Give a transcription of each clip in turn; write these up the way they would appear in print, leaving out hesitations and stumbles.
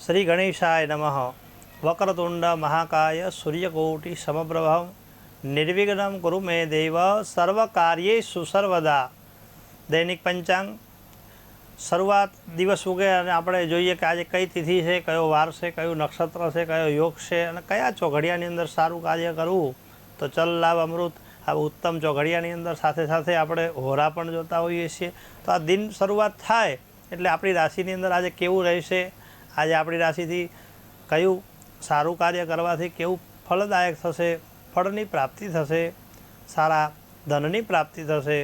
श्री गणेशाय नमः। वक्रतुंड महाकाय सूर्यकोटि समप्रभं निर्विघ्नं कुरु मे देव सर्वकार्येषु सर्वदा। दैनिक पंचांग શરૂઆત દિવસ ઉગે અને આપણે જોઈએ કે આજે કઈ તિથિ છે, કયો વાર છે, કયું નક્ષત્ર છે, કયો યોગ છે અને કયા ચોઘડિયાની અંદર સારું કાર્ય કરવું તો ચલ લાભ અમૃત આ ઉત્તમ ચોઘડિયાની અંદર સાથે સાથે આપણે હોરા પણ જોતા હોઈએ છીએ। તો આ દિન શરૂઆત થાય એટલે આપણી રાશિની અંદર આજે કેવું રહેશે, આજે આપણી રાશિથી કયું સારું કાર્ય કરવાથી કેવું ફળદાયક થશે, ફળની પ્રાપ્તિ થશે, સારા ધનની પ્રાપ્તિ થશે,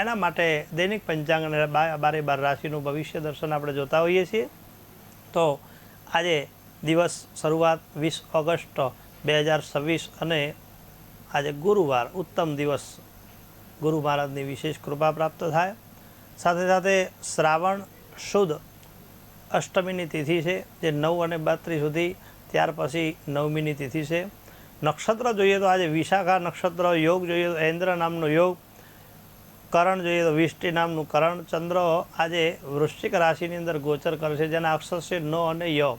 એના માટે દૈનિક પંચાંગ અને 12 રાશિનું ભવિષ્ય દર્શન આપણે જોતા હોઈએ છીએ। તો આજે દિવસ શરૂઆત 20 ઓગસ્ટ 2026 અને આજે ગુરુવાર ઉત્તમ દિવસ, ગુરુ મહારાજની વિશેષ કૃપા પ્રાપ્ત થાય। સાથે સાથે શ્રાવણ શુદ્ધ અષ્ટમીની તિથિ છે જે 9 અને 32 સુધી, ત્યાર પછી નવમીની તિથિ છે। નક્ષત્ર જોઈએ તો આજે વિશાખા નક્ષત્ર, યોગ જોઈએ તો ઐન્દ્ર નામનો યોગ, કરણ જોઈએ તો વિષ્ટિ નામનું કરણ। ચંદ્ર આજે વૃશ્ચિક રાશિની અંદર ગોચર કરે છે જેના અક્ષર છે ન અને ય।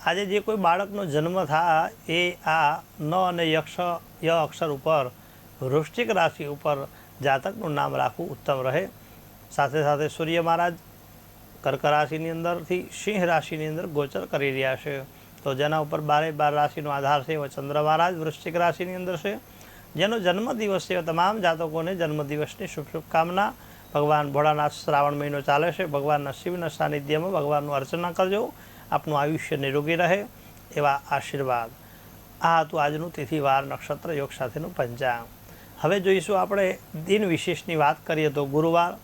આજે જે કોઈ બાળકનો જન્મ થાય એ આ ન અને ય અક્ષર ઉપર વૃશ્ચિક રાશિ ઉપર જાતકનું નામ રાખવું ઉત્તમ રહે। સાથે સાથે સૂર્ય મહારાજ કર્ક રાશિની અંદરથી સિંહ રાશિની અંદર ગોચર કરી રહ્યા છે। તો જેના ઉપર 12 રાશિનો આધાર છે એવા ચંદ્ર મહારાજ વૃશ્ચિક રાશિની અંદર છે। જેનો જન્મદિવસ છે તમામ જાતકોને જન્મદિવસની શુભકામના। ભગવાન ભોળાનાથ શ્રાવણ મહિનો ચાલે છે, ભગવાનના શિવના સાનિધ્યમાં ભગવાનનું અર્ચના કરજો, આપનું આયુષ્ય નિરોગી રહે એવા આશીર્વાદ। આ હતું આજનું તિથિવાર નક્ષત્ર યોગ સાથેનું પંચાંગ। હવે જોઈશું આપણે દિન વિશેષની વાત કરીએ તો ગુરુવાર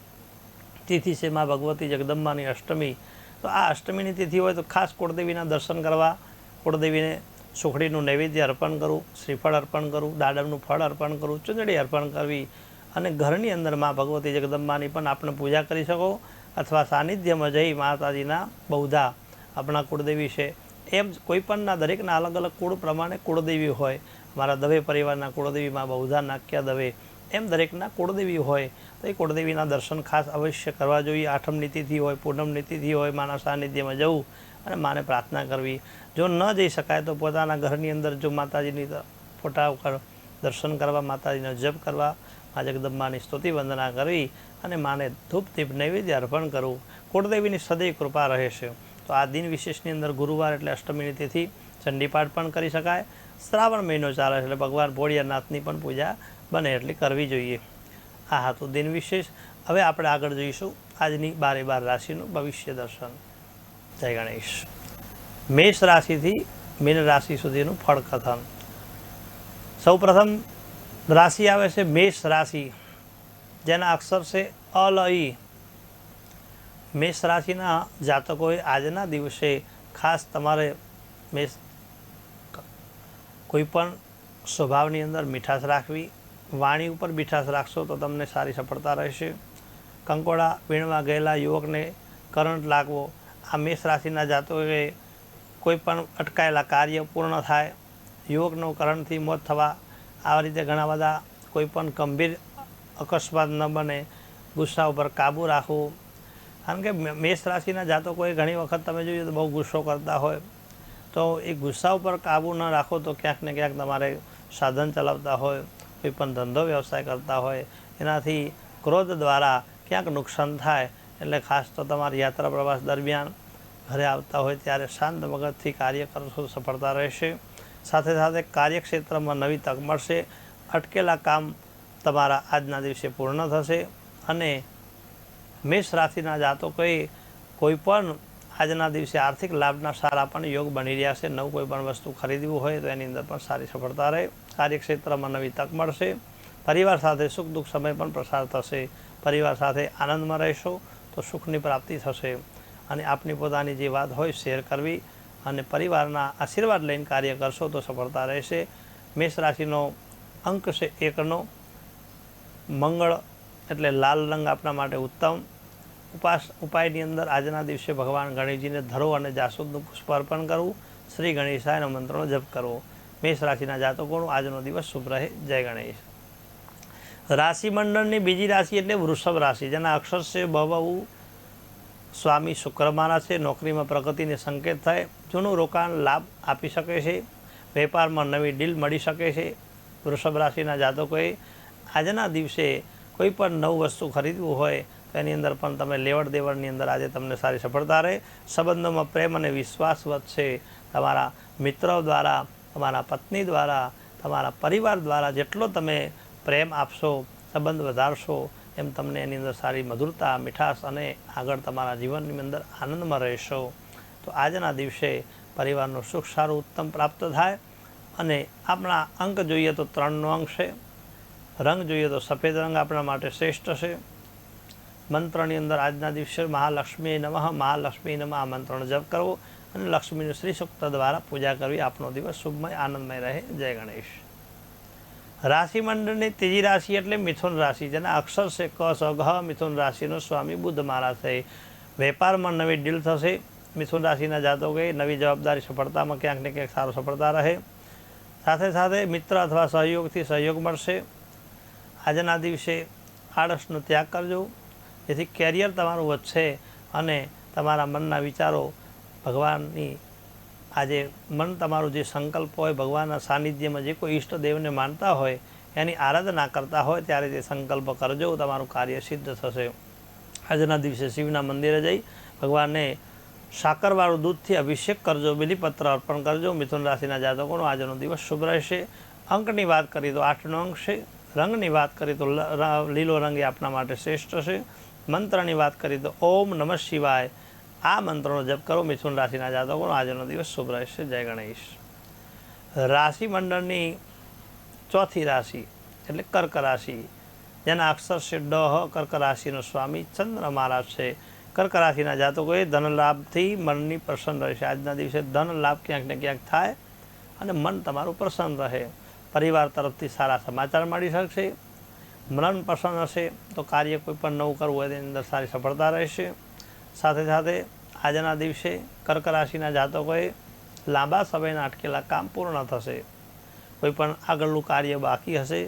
તિથિ છે મા ભગવતી જગદંબાની અષ્ટમી। તો આ અષ્ટમીની તિથિ હોય તો ખાસ કુળદેવીના દર્શન કરવા, કુળદેવીને સુખડીનું નૈવેદ્ય અર્પણ કરવું, શ્રીફળ અર્પણ કરવું, દાડમનું ફળ અર્પણ કરવું, ચૂંદડી અર્પણ કરવી અને ઘરની અંદર મા ભગવતી જગદંબાની પણ આપણે પૂજા કરી શકો અથવા સાનિધ્યમાં જઈ માતાજીના બહુધા આપણા કુળદેવી છે એમ કોઈપણના દરેકના અલગ અલગ કુળ પ્રમાણે કુળદેવી હોય। મારા દવે પરિવારના કુળદેવીમાં બહુધા નાખ્યા દવે એમ દરેકના કુળદેવી હોય તો એ કુળદેવીના દર્શન ખાસ અવશ્ય કરવા જોઈએ। આઠમની તિથિ હોય, પૂનમની તિથિ હોય, માના સાનિધ્યમાં જવું અને માને પ્રાર્થના કરવી। જો ન જઈ શકાય તો પોતાના ઘરની અંદર જો માતાજીની ફોટા ઉપર દર્શન કરવા, માતાજીનો જપ કરવા, મા જગદંબાની સ્તુતિ વંદના કરવી અને માને ધૂપ દીપ નૈવેદ્ય અર્પણ કરવું, કુળદેવીની સદૈવ કૃપા રહેશે। તો આ દિન વિશેષની અંદર ગુરુવાર એટલે અષ્ટમીની તિથિ ચંડીપાઠ પણ કરી શકાય। શ્રાવણ મહિનો ચાલે એટલે ભગવાન ભોળિયાનાથની પણ પૂજા બને એટલી કરવી જોઈએ। આ હતું દિન વિશેષ। હવે આપણે આગળ જોઈશું આજની 12 રાશિનું ભવિષ્ય દર્શન। જય ગણેશ। મેષ રાશિથી મીન રાશિ સુધીનું ફળ કથન। સૌપ્રથમ રાશિ આવે છે મેષ રાશિ, જેના અક્ષર છે અ લ ઈ। મેષ રાશિના જાતકોએ આજના દિવસે ખાસ તમારે મેષ કોઈપણ સ્વભાવની અંદર મીઠાશ રાખવી, વાણી ઉપર મીઠાશ રાખશો તો તમને સારી સફળતા રહેશે। કંકોડા વીણવા ગયેલા યુવકને કરંટ લાગવો, આ મેષ રાશિના જાતકોએ કોઈ પણ અટકાયેલા કાર્ય પૂર્ણ થાય, યુવકનું કરંટથી મોત થવા, આ રીતે ઘણા બધા કોઈ પણ ગંભીર અકસ્માત ન બને, ગુસ્સા ઉપર કાબૂ રાખવું। કારણ કે મેષ રાશિના જાતકોએ ઘણી વખત તમે જોઈએ તો બહુ ગુસ્સો કરતા હોય તો એ ગુસ્સા ઉપર કાબૂ ન રાખો તો ક્યાંક ને ક્યાંક તમારે સાધન ચલાવતા હોય, કોઈ પણ ધંધો વ્યવસાય કરતા હોય એનાથી ક્રોધ દ્વારા ક્યાંક નુકસાન થાય। એટલે ખાસ તો તમારી યાત્રા પ્રવાસ દરમિયાન ઘરે આવતા હોય ત્યારે શાંત મગજથી કાર્ય કરશો સફળતા રહેશે। સાથે સાથે કાર્યક્ષેત્રમાં નવી તક મળશે, અટકેલા કામ તમારા આજના દિવસે પૂર્ણ થશે અને મેષ રાશિના જાતકોએ કોઈ પણ આજના દિવસે આર્થિક લાભના સારા પણ યોગ બની રહ્યા છે। નવું કોઈ પણ વસ્તુ ખરીદવું હોય તો એની અંદર પણ સારી સફળતા રહે, કાર્યક્ષેત્રમાં નવી તક મળશે, પરિવાર સાથે સુખ દુઃખ સમય પણ પ્રસાર થશે, પરિવાર સાથે આનંદમાં રહેશો તો સુખની પ્રાપ્તિ થશે અને આપની પોતાની જે વાત હોય શેર કરવી અને પરિવારના આશીર્વાદ લઈને કાર્ય કરશો તો સફળતા રહેશે। મેષ રાશિનો અંક છે 1નો, મંગળ એટલે લાલ રંગ આપણા માટે ઉત્તમ। ઉપાયની અંદર આજના દિવસે ભગવાન ગણેશજીને ધરો અને જાસૂદનું પુષ્પ અર્પણ કરવું, શ્રી ગણેશાયના મંત્રનો જપ કરવો। મેષ રાશિના જાતકોનો આજનો દિવસ શુભ રહે। જય ગણેશ। રાશિ મંડળની બીજી રાશિ એટલે વૃષભ રાશિ, જેના અક્ષર છે બ, વ, ઉ, સ્વામી શુક્ર મહારાજ છે, નોકરીમાં પ્રગતિને સંકેત થાય, જૂનું રોકાણ લાભ આપી શકે છે, વેપારમાં નવી ડીલ મળી શકે છે. વૃષભ રાશિના જાતકોએ આજના દિવસે કોઈ પણ નવું વસ્તુ ખરીદવું હોય તો એની અંદર પણ તમે લેવડ દેવડની અંદર આજે તમને સારી સફળતા રહે. સંબંધોમાં પ્રેમ અને વિશ્વાસ વધશે. તમારા મિત્રો દ્વારા, તમારા પત્ની દ્વારા, તમારા પરિવાર દ્વારા જેટલો તમે પ્રેમ આપશો, સંબંધ વધારશો, એમ તમને એની અંદર સારી મધુરતા, મીઠાશ અને આગળ તમારા જીવનની અંદર આનંદમાં રહેશો. તો આજના દિવસે પરિવારનું સુખ સારું ઉત્તમ પ્રાપ્ત થાય. અને આપણા અંક જોઈએ તો 3નો અંક છે. રંગ જોઈએ તો સફેદ રંગ આપણા માટે શ્રેષ્ઠ છે. મંત્રની અંદર આજના દિવસે મહાલક્ષ્મી નમઃ, મહાલક્ષ્મી નમઃ આ મંત્રનો જપ કરવો અને લક્ષ્મીનું શ્રી સૂક્ત દ્વારા પૂજા કરવી. આપનો દિવસ શુભમય આનંદમય રહે. જય ગણેશ. રાશિ મંડળની ત્રીજી રાશિ એટલે મિથુન રાશિ, જેના અક્ષર છે ક, સ, ઘ. મિથુન રાશિનો સ્વામી બુધ મહારાજ છે. વેપારમાં નવી ડીલ થશે. મિથુન રાશિના જાતકોએ નવી જવાબદારી, સફળતામાં ક્યાંક ને ક્યાંક સારો સફળતા રહે. સાથે સાથે મિત્ર અથવા સહયોગથી સહયોગ મળશે. આજના દિવસે આળસનો ત્યાગ કરજો, જેથી કેરિયર તમારું વધશે અને તમારા મનના વિચારો ભગવાનની આજે મન તમારું જે સંકલ્પ હોય, ભગવાનના સાનિધ્યમાં જે કોઈ ઈષ્ટદેવને માનતા હોય, એની આરાધના કરતા હોય ત્યારે તે સંકલ્પ કરજો, તમારું કાર્ય સિદ્ધ થશે. આજના દિવસે શિવના મંદિરે જઈ ભગવાનને સાકરવાળું દૂધથી અભિષેક કરજો, બિલીપત્ર અર્પણ કરજો. મિથુન રાશિના જાતકોનો આજનો દિવસ શુભ રહેશે. અંકની વાત કરીએ તો 8નો અંક છે. રંગની વાત કરીએ તો લીલો રંગ એ આપણા માટે શ્રેષ્ઠ છે. મંત્રની વાત કરીએ તો ઓમ નમઃ શિવાય આ મંત્રનો જપ કરો. મિથુન રાશિના જાતકોનો આજનો દિવસ શુભ રહેશે. જય ગણેશ. રાશિ મંડળની ચોથી રાશિ એટલે કર્ક રાશિ, જેના અક્ષર છે ડ, હ. કર્ક રાશિનો સ્વામી ચંદ્ર મહારાજ છે. કર્ક રાશિના જાતકોએ ધન લાભથી મનની પ્રસન્ન રહેશે. આજના દિવસે ધન લાભ ક્યાંક ને ક્યાંક થાય અને મન તમારું પ્રસન્ન રહે. પરિવાર તરફથી સારા સમાચાર મળી શકશે. મન પ્રસન્ન હશે તો કાર્ય કોઈ પણ નવું કરવું હોય તેની અંદર સારી સફળતા રહેશે. સાથે સાથે આજના દિવસે કર્ક રાશિના જાતકોએ લાંબા સમયના અટકેલા કામ પૂર્ણ થશે. કોઈ પણ આગળનું કાર્ય બાકી હશે,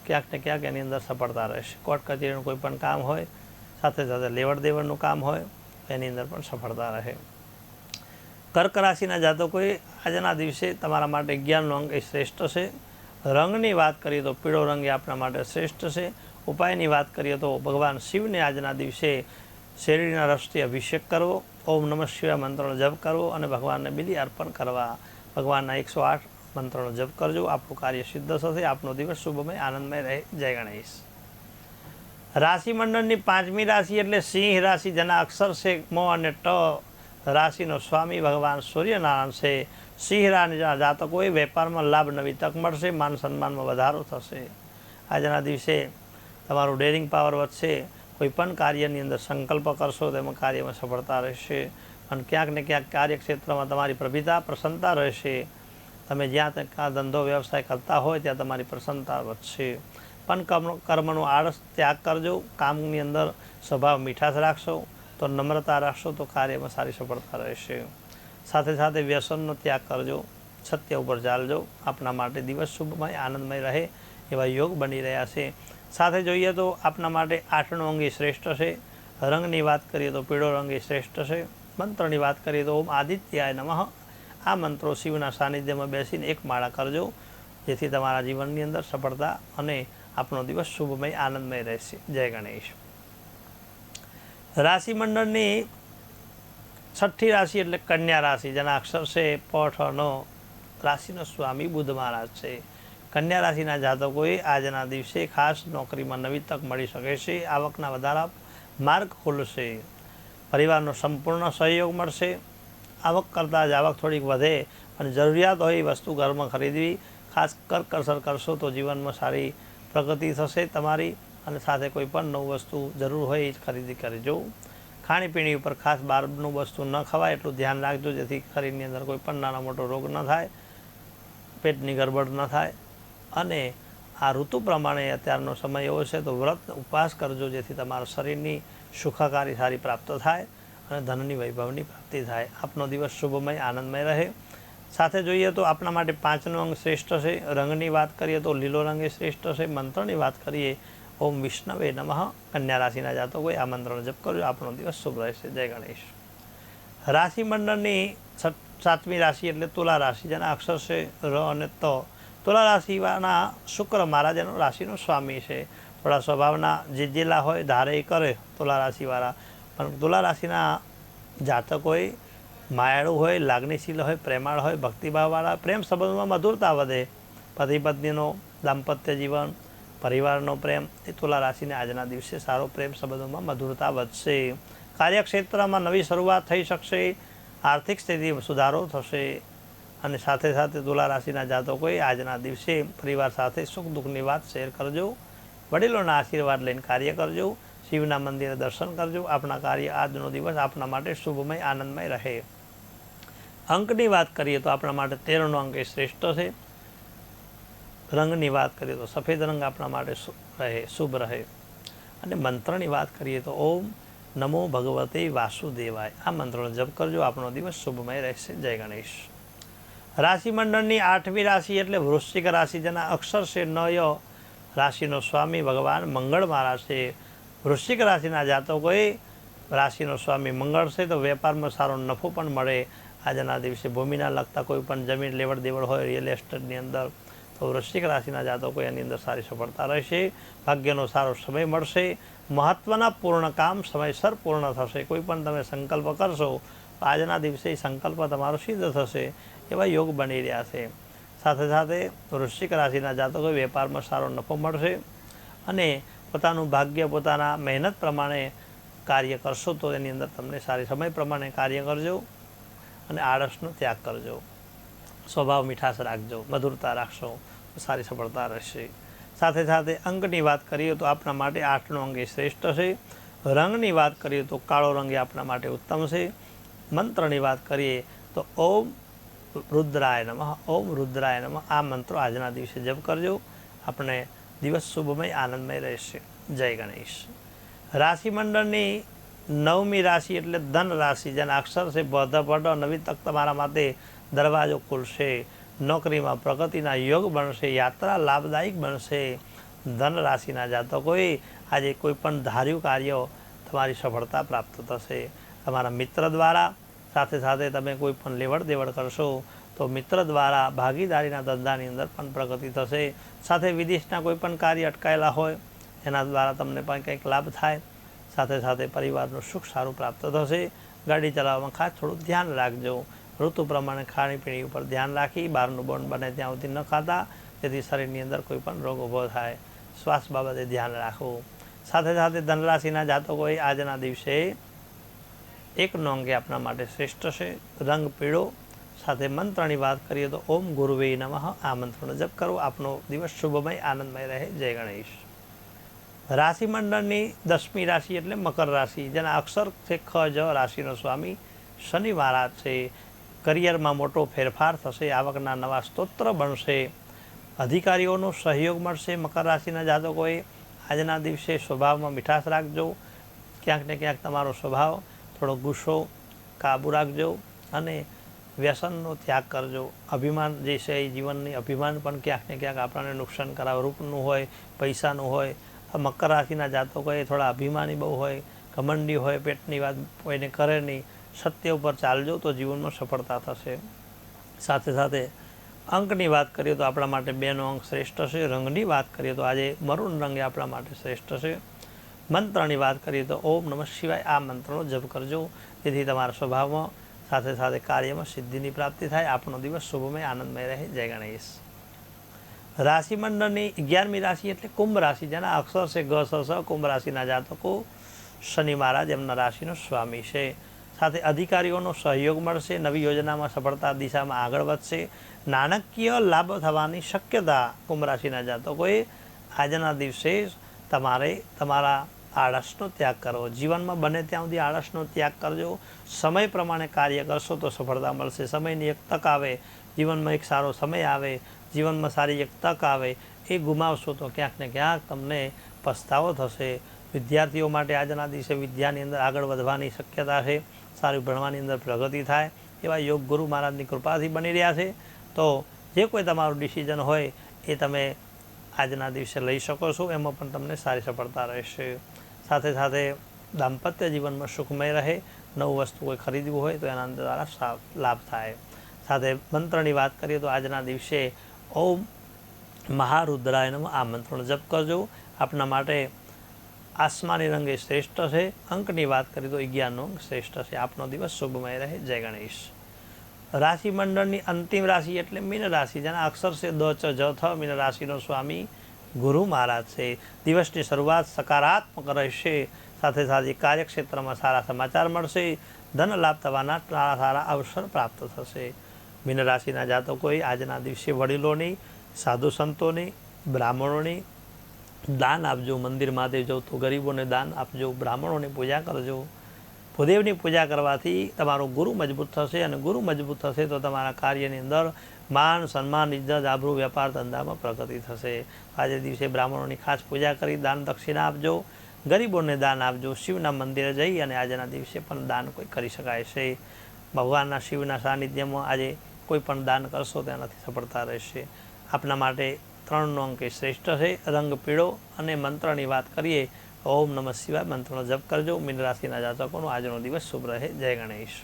ક્યાંક ને ક્યાંક એની અંદર સફળતા રહેશે. કોર્ટ કચેરીનું કોઈ પણ કામ હોય, સાથે સાથે લેવડ દેવડનું કામ હોય, એની અંદર પણ સફળતા રહે. કર્ક રાશિના જાતકોએ આજના દિવસે તમારા માટે 11નો અંક એ શ્રેષ્ઠ છે. રંગની વાત કરીએ તો પીળો રંગ એ આપણા માટે શ્રેષ્ઠ છે. ઉપાયની વાત કરીએ તો ભગવાન શિવને આજના દિવસે શેરડીના રસથી અભિષેક કરવો, ઓમ નમઃ શિવાય મંત્રનો જપ કરવો અને ભગવાનને બિલી અર્પણ કરવા. ભગવાનના 108 મંત્રનો જપ કરજો. આપણું કાર્ય સિદ્ધ થશે. આપનો દિવસ શુભમય આનંદમય રહે. જય ગણેશ. રાશિ મંડળની 5મી રાશિ એટલે સિંહ રાશિ, જેના અક્ષર છે મ અને ટ. રાશિનો સ્વામી ભગવાન સૂર્યનારાયણ છે. સિંહ રાશિના જાતકોએ વેપારમાં લાભ, નવી તક મળશે. માન સન્માનમાં વધારો થશે. આજના દિવસે તમારું ડેરિંગ પાવર વધશે. કોઈ પણ કાર્યની અંદર સંકલ્પ કરશો તેમાં કાર્યમાં સફળતા રહેશે. અને ક્યાંક ને ક્યાંક કાર્યક્ષેત્રમાં તમારી પ્રભિતા, પ્રસન્નતા રહેશે. તમે જ્યાં ત્યાં ધંધો વ્યવસાય કરતા હોય ત્યાં તમારી પ્રસન્નતા વધશે. પણ કર્મનો આળસ ત્યાગ કરજો. કામની અંદર સ્વભાવ મીઠાશ રાખશો, તો નમ્રતા રાખશો તો કાર્યમાં સારી સફળતા રહેશે. સાથે સાથે વ્યસનનો ત્યાગ કરજો, સત્ય ઉપર ચાલજો. આપના માટે દિવસ શુભમય આનંદમય રહે એવા યોગ બની રહ્યા છે. સાથે જોઈએ તો આપના માટે 8નો અંગ એ શ્રેષ્ઠ છે. રંગની વાત કરીએ તો પીળો રંગ એ શ્રેષ્ઠ છે. મંત્રની વાત કરીએ તો ઓમ આદિત્યાય નમઃ આ મંત્રો શિવના સાનિધ્યમાં બેસીને એક માળા કરજો, જેથી તમારા જીવનની અંદર સફળતા અને આપનો દિવસ શુભમય આનંદમય રહેશે. જય ગણેશ. રાશિ મંડળની 6ઠ્ઠી રાશિ એટલે કન્યા રાશિ, જેના અક્ષર છે પ, ઠ, નો. રાશિનો સ્વામી બુધ મહારાજ છે. કન્યા રાશિના જાતકોએ આજના દિવસે ખાસ નોકરીમાં નવી તક મળી શકે છે. આવકના વધારા માર્ગ ખુલશે. પરિવારનો સંપૂર્ણ સહયોગ મળશે. આવક કરતાં જ આવક થોડીક વધે અને જરૂરિયાત હોય એ વસ્તુ ઘરમાં ખરીદવી ખાસ કરકસર કરશો તો જીવનમાં સારી પ્રગતિ થશે તમારી. અને સાથે કોઈ પણ નવું વસ્તુ જરૂર હોય એ જ ખરીદી કરજો. ખાણીપીણી ઉપર ખાસ બહારનું વસ્તુ ન ખવાય એટલું ધ્યાન રાખજો, જેથી શરીરની અંદર કોઈ પણ નાનો મોટો રોગ ન થાય, પેટની ગરબડ ન થાય. અને આ ઋતુ પ્રમાણે અત્યારનો સમય એવો છે તો વ્રત ઉપવાસ કરજો, જેથી તમારા શરીરની સુખાકારી સારી પ્રાપ્ત થાય અને ધનની વૈભવની પ્રાપ્તિ થાય. આપનો દિવસ શુભમય આનંદમય રહે. સાથે જોઈએ તો આપણા માટે 5નો અંગ શ્રેષ્ઠ છે. રંગની વાત કરીએ તો લીલો રંગ એ શ્રેષ્ઠ છે. મંત્રની વાત કરીએ ઓમ વિષ્ણવે નમઃ. કન્યા રાશિના જાતકોએ આ મંત્રનો જપ કરજો, આપણો દિવસ શુભ રહેશે. જય ગણેશ. રાશિ મંડળની 7મી રાશિ એટલે તુલા રાશિ, જેના અક્ષર છે ર અને ત. તુલા રાશિવાળા શુક્ર મહારાજ એનો રાશિનો સ્વામી છે. થોડા સ્વભાવના જીજીલા હોય, ધારે કરે તુલા રાશિવાળા, પણ તુલા રાશિના જાતકોએ માયાળુ હોય, લાગણીશીલ હોય, પ્રેમાળ હોય, ભક્તિભાવવાળા, પ્રેમ સંબંધમાં મધુરતા વધે, પતિ પત્નીનો દાંપત્ય જીવન, પરિવારનો પ્રેમ, એ તુલા રાશિને આજના દિવસે સારો પ્રેમ સંબંધોમાં મધુરતા વધશે. કાર્યક્ષેત્રમાં નવી શરૂઆત થઈ શકશે, આર્થિક સ્થિતિ સુધારો થશે, અને સાથે સાથે તુલા રાશિના જાતકોએ આજના દિવસે પરિવાર સાથે સુખ દુઃખની વાત શેર કરજો, વડીલોના આશીર્વાદ લઈને કાર્ય કરજો, શિવના મંદિરે દર્શન કરજો. આપણા કાર્ય આજનો દિવસ આપણા માટે શુભમય આનંદમય રહે. અંકની વાત કરીએ તો આપણા માટે 13નો અંક એ શ્રેષ્ઠ છે. રંગની વાત કરીએ તો સફેદ રંગ આપણા માટે શુભ રહે. અને મંત્રની વાત કરીએ તો ઓમ નમો ભગવતે વાસુદેવાય, આ મંત્રનો જપ કરજો, આપણો દિવસ શુભમય રહેશે. જય ગણેશ. રાશિ મંડળની 8મી રાશિ એટલે વૃશ્ચિક રાશિ, જેના અક્ષર છે ન ય. રાશિનો સ્વામી ભગવાન મંગળ મહારાજ છે. વૃશ્ચિક રાશિના જાતકોએ રાશિનો સ્વામી મંગળ છે તો વેપારમાં સારો નફો પણ મળે. આજના દિવસે ભૂમિના લગતા કોઈ પણ જમીન લેવડ દેવડ હોય રિયલ એસ્ટેટની અંદર, તો વૃશ્ચિક રાશિના જાતકો એની અંદર સારી સફળતા રહેશે. ભાગ્યનો સારો સમય મળશે. મહત્ત્વના પૂર્ણ કામ સમયસર પૂર્ણ થશે. કોઈ પણ તમે સંકલ્પ કરશો તો આજના દિવસે સંકલ્પ તમારો સિદ્ધ થશે, એવા યોગ બની રહ્યા છે. સાથે સાથે વૃશ્ચિક રાશિના જાતકો વેપારમાં સારો નફો મળશે, અને પોતાનું ભાગ્ય પોતાના મહેનત પ્રમાણે કાર્ય કરશો તો એની અંદર તમને સારી સમય પ્રમાણે કાર્ય કરજો, અને આળસનો ત્યાગ કરજો. સ્વભાવ મીઠાશ રાખજો, મધુરતા રાખશો તો સારી સફળતા રહેશે. સાથે સાથે અંકની વાત કરીએ તો આપણા માટે 8નો અંક એ શ્રેષ્ઠ છે. રંગની વાત કરીએ તો કાળો રંગ આપણા માટે ઉત્તમ છે. મંત્રની વાત કરીએ તો ઓમ રુદ્રાય નમઃ, ઓમ રુદ્રાય નમઃ, આ મંત્રો આજના દિવસે જપ કરજો, આપણે દિવસ શુભમય આનંદમય રહેશે. જય ગણેશ. રાશિ મંડળની 9મી રાશિ એટલે ધન રાશિ, જેના અક્ષર છે ભ. નવી તક તમારા માટે દરવાજો ખુલશે. નોકરીમાં પ્રગતિના યોગ બનશે, યાત્રા લાભદાયક બનશે. ધન રાશિના જાતકોએ આજે કોઈ પણ ધાર્યું કાર્ય તમારી સફળતા પ્રાપ્ત થશે. તમારા મિત્ર દ્વારા, સાથે સાથે તમે કોઈ પણ લેવડ દેવડ કરશો તો મિત્ર દ્વારા ભાગીદારીના ધંધાની અંદર પણ પ્રગતિ થશે. સાથે વિદેશના કોઈ પણ કાર્ય અટકાયેલા હોય એના દ્વારા તમને પણ કંઈક લાભ થાય. સાથે સાથે પરિવારનું સુખ સારું પ્રાપ્ત થશે. ગાડી ચલાવવામાં ખાસ થોડું ધ્યાન રાખજો. ઋતુ પ્રમાણે ખાણીપીણી ઉપર ધ્યાન રાખી, બહારનું બોન્ડ બને ત્યાં સુધી ન ખાતા, જેથી શરીરની અંદર કોઈ પણ રોગ ઊભો થાય. શ્વાસ બાબતે ધ્યાન રાખવું. સાથે સાથે ધનરાશિના જાતકોએ આજના દિવસે 1નો અંક આપણા માટે શ્રેષ્ઠ છે. રંગ પીળો. સાથે મંત્રની વાત કરીએ તો ઓમ ગુરુવે નમઃ, આ મંત્રનો જપ કરો, આપનો દિવસ શુભમય આનંદમય રહે. જય ગણેશ. રાશિ મંડળની 10મી રાશિ એટલે મકર રાશિ, જેના અક્ષર છે ખ જ. રાશિનો સ્વામી શનિ મહારાજ છે. કરિયરમાં મોટો ફેરફાર થશે, આવકના નવા સ્ત્રોત્ર બનશે, અધિકારીઓનો સહયોગ મળશે. મકર રાશિના જાતકોએ આજના દિવસે સ્વભાવમાં મીઠાશ રાખજો. ક્યાંક ને ક્યાંક તમારો સ્વભાવ થોડો ગુસ્સો કાબુ રાખજો, અને વ્યસનનો ત્યાગ કરજો. અભિમાન જે છે એ જીવનની અભિમાન પણ ક્યાંક ને ક્યાંક આપણને નુકસાન કરાવે. રૂપનું હોય, પૈસાનું હોય. મકર રાશિના જાતકોએ થોડા અભિમાની બહુ હોય, ઘમંડી હોય, પેટની વાત કોઈને કરે નહીં. સત્ય ઉપર ચાલજો તો જીવનમાં સફળતા થશે. સાથે સાથે અંકની વાત કરીએ તો આપણા માટે 2નો અંક શ્રેષ્ઠ છે. રંગની વાત કરીએ તો આજે મરૂન રંગ આપણા માટે શ્રેષ્ઠ છે. મંત્રની વાત કરીએ તો ઓમ નમઃ શિવાય, આ મંત્રનો જપ કરજો, જેથી તમારા સ્વભાવમાં સાથે સાથે કાર્યમાં સિદ્ધિની પ્રાપ્તિ થાય. આપણો દિવસ શુભમય આનંદમય રહે. જય ગણેશ. રાશિ મંડળની 11મી રાશિ એટલે કુંભ રાશિ, જેના અક્ષર છે ગ સ સ. કુંભ રાશિના જાતકો શનિ મહારાજ એમના રાશિનો સ્વામી છે. સાથે અધિકારીઓનો સહયોગ મળશે. નવી યોજનામાં સફળતા દિશામાં આગળ વધશે. નાણાકીય લાભ થવાની શક્યતા. કુંભ રાશિના જાતકોએ આજના દિવસે તમારે તમારા આળસનો ત્યાગ કરવો. જીવનમાં બને ત્યાં સુધી આળસનો ત્યાગ કરજો. સમય પ્રમાણે કાર્ય કરશો તો સફળતા મળશે. સમયની એક તક આવે, જીવનમાં એક સારો સમય આવે, જીવનમાં સારી એક તક આવે, એ ગુમાવશો તો ક્યાંક ને ક્યાંક તમને પસ્તાવો થશે. વિદ્યાર્થીઓ માટે આજના દિવસે વિદ્યાની અંદર આગળ વધવાની શક્યતા છે. સારું ભણવાની અંદર પ્રગતિ થાય એવા યોગ ગુરુ મહારાજની કૃપાથી બની રહ્યા છે. તો જે કોઈ તમારું ડિસિઝન હોય એ તમે આજના દિવસે લઈ શકો છો, એમાં પણ તમને સારી સફળતા રહેશે. સાથે સાથે દાંપત્ય જીવનમાં સુખમય રહે. નવું વસ્તુ કોઈ ખરીદવું હોય તો એના દ્વારા લાભ થાય. સાથે મંત્રની વાત કરીએ તો આજના દિવસે ઓમ મહારુદ્રાય નમઃ આ મંત્રનો જપ કરજો. આપના માટે આસમાની રંગ એ શ્રેષ્ઠ છે. અંકની વાત કરીએ તો 11નો અંક શ્રેષ્ઠ છે. આપનો દિવસ શુભમય રહે. જય ગણેશ. રાશિ મંડળની અંતિમ રાશિ એટલે મીન રાશિ, જેના અક્ષર છે દ ચ જ થ. મીન રાશિનો સ્વામી ગુરુ મહારાજ છે. દિવસની શરૂઆત સકારાત્મક રહેશે. સાથે સાથે કાર્યક્ષેત્રમાં સારા સમાચાર મળશે. ધન લાભ થવાના સારા અવસર પ્રાપ્ત થશે. મીન રાશિના જાતકોએ આજના દિવસે વડીલોની, સાધુ સંતોની, બ્રાહ્મણોની દાન આપજો. મંદિર મહાદેવ જાઓ તો ગરીબોને દાન આપજો. બ્રાહ્મણોની પૂજા કરજો. ભૂદેવની પૂજા કરવાથી તમારો ગુરુ મજબૂત થશે, અને ગુરુ મજબૂત થશે તો તમારા કાર્યની અંદર માન, સન્માન, ઇજ્જત, આબરૂ, વેપાર ધંધામાં પ્રગતિ થશે. આજે દિવસે બ્રાહ્મણોની ખાસ પૂજા કરી દાન દક્ષિણા આપજો. ગરીબોને દાન આપજો. શિવના મંદિરે જઈ અને આજના દિવસે પણ દાન કોઈ કરી શકાય છે. ભગવાનના શિવના સાનિધ્યમાં આજે કોઈ પણ દાન કરશો તેનાથી સફળતા રહેશે. આપના માટે 3નો અંક શ્રેષ્ઠ છે. રંગ પીળો. અને મંત્રની વાત કરીએ ઓમ નમઃ શિવાય મંત્રનો જપ કરજો. મીન રાશિના જાતકોનો આજનો દિવસ શુભ રહે. જય ગણેશ.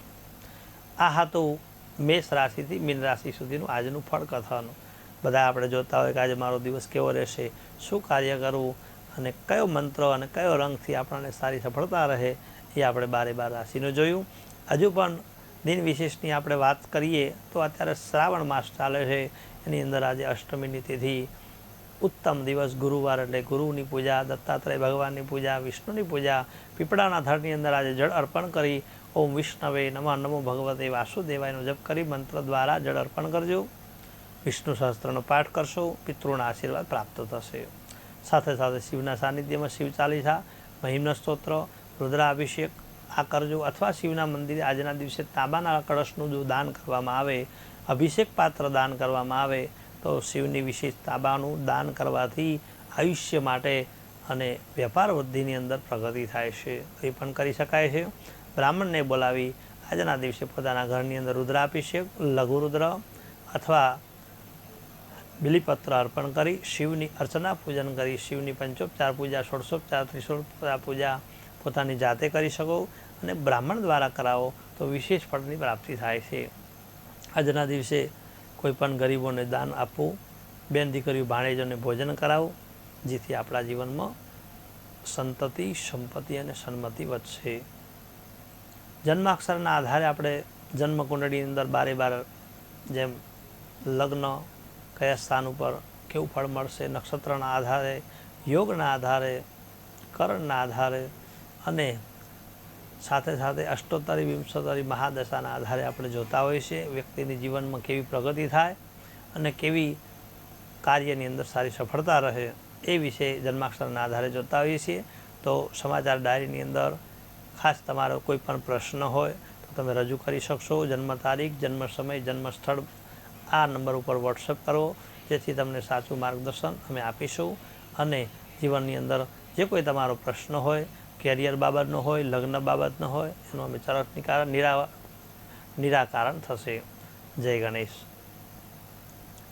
આ હતું મેષ રાશિથી મીન રાશિ સુધીનું આજનું ફળ કથાનું. બધા આપણે જોતા હોય કે આજે મારો દિવસ કેવો રહેશે, શું કાર્ય કરવું, અને કયો મંત્ર અને કયો રંગથી આપણને સારી સફળતા રહે, એ આપણે 12 રાશિનું જોયું. હજુ પણ દિન વિશેષની આપણે વાત કરીએ તો અત્યારે શ્રાવણ માસ ચાલે છે. એની અંદર આજે અષ્ટમીની તિથિ, ઉત્તમ દિવસ ગુરુવાર એટલે ગુરુની પૂજા, દત્તાત્રેય ભગવાનની પૂજા, વિષ્ણુની પૂજા. પીપળાના થડની અંદર આજે જળ અર્પણ કરી ઓમ વિષ્ણવે નમઃ, નમો ભગવતે વાસુદેવાયનો જપ કરી મંત્ર દ્વારા જળ અર્પણ કરજો. વિષ્ણુ સહસ્ત્રનો પાઠ કરશો, પિતૃના આશીર્વાદ પ્રાપ્ત થશે. સાથે સાથે શિવના સાનિધ્યમાં શિવ ચાલીસા, મહિમ્ન સ્તોત્ર, રુદ્રાભિષેક આ કરજો. અથવા શિવના મંદિરે આજના દિવસે તાંબાના કળશનું જો દાન કરવામાં આવે, અભિષેક પાત્ર દાન કરવામાં આવે તો શિવની વિશેષ તાંબાનું દાન કરવાથી આયુષ્ય માટે અને વેપાર વૃદ્ધિની અંદર પ્રગતિ થાય છે. એ પણ કરી શકાય છે. બ્રાહ્મણને બોલાવી આજના દિવસે પોતાના ઘરની અંદર રુદ્રાભિષેક, લઘુરુદ્ર અથવા બિલીપત્ર અર્પણ કરી શિવની અર્ચના પૂજન કરી શિવની પંચોપચાર પૂજા, ષોડશોપચાર, ત્રિશોપચાર પૂજા પોતાની જાતે કરી શકો, અને બ્રાહ્મણ દ્વારા કરાવો તો વિશેષ ફળની પ્રાપ્તિ થાય છે. આજના દિવસે કોઈ પણ ગરીબોને દાન આપવું, બેન દીકરીઓ ભાણેજોને ભોજન કરાવવું, જેથી આપણા જીવનમાં સંતતિ, સંપત્તિ અને સન્મતિ વધશે. જન્માક્ષરના આધારે આપણે જન્મકુંડળીની અંદર 12 જેમ લગ્ન કયા સ્થાન ઉપર કેવું ફળ મળશે, નક્ષત્રના આધારે, યોગના આધારે, કરણના આધારે, અને સાથે સાથે અષ્ટોત્તરી, વિંશોત્તરી મહાદશાના આધારે આપણે જોતા હોઈએ છીએ વ્યક્તિની જીવનમાં કેવી પ્રગતિ થાય અને કેવી કાર્યની અંદર સારી સફળતા રહે, એ વિશે જન્માક્ષરના આધારે જોતા હોઈએ છીએ. તો સમાચાર ડાયરીની અંદર ખાસ તમારો કોઈ પણ પ્રશ્ન હોય તો તમે રજૂ કરી શકશો. જન્મ તારીખ, જન્મ સમય, જન્મ સ્થળ આ નંબર ઉપર વોટ્સઅપ કરો, જેથી તમને સાચું માર્ગદર્શન અમે આપીશું. અને જીવનની અંદર જે કોઈ તમારો પ્રશ્ન હોય, કેરિયર બાબતનો હોય, લગ્ન બાબતનો હોય, એનું અમે તરત નિરાકરણ થશે. જય ગણેશ.